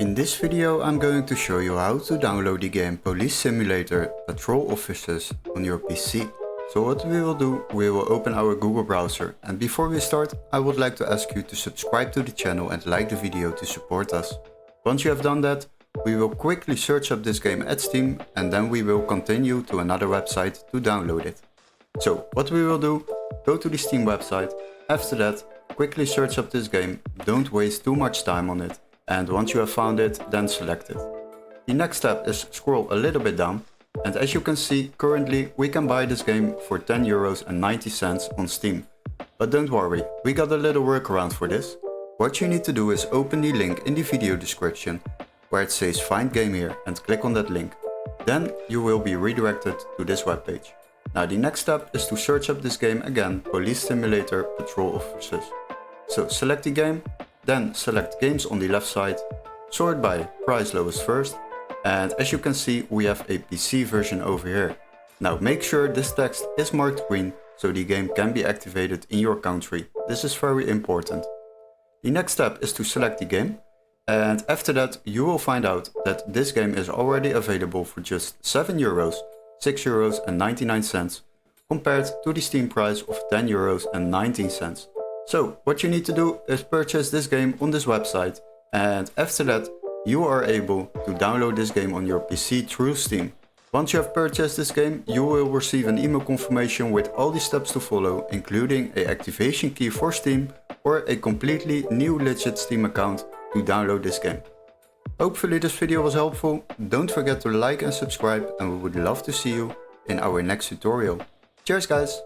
In this video I'm going to show you how to download the game Police Simulator Patrol Officers on your PC. So what we will do, we will open our Google browser, and before we start I would like to ask you to subscribe to the channel and like the video to support us. Once you have done that, we will quickly search up this game at Steam and then we will continue to another website to download it. So what we will do, go to the Steam website, after that quickly search up this game, don't waste too much time on it, and once you have found it, then select it. The next step is scroll a little bit down, and as you can see, currently we can buy this game for €10.90 on Steam. But don't worry, we got a little workaround for this. What you need to do is open the link in the video description, where it says find game here, and click on that link. Then you will be redirected to this webpage. Now the next step is to search up this game again, Police Simulator Patrol Officers. So select the game, then select games on the left side, sort by price lowest first, and as you can see we have a PC version over here. Now make sure this text is marked green so the game can be activated in your country. This is very important. The next step is to select the game, and after that you will find out that this game is already available for just €7, €6.99 compared to the Steam price of €10.19. So what you need to do is purchase this game on this website, and after that you are able to download this game on your PC through Steam. Once you have purchased this game, you will receive an email confirmation with all the steps to follow, including an activation key for Steam or a completely new legit Steam account to download this game. Hopefully this video was helpful. Don't forget to like and subscribe, and we would love to see you in our next tutorial. Cheers guys!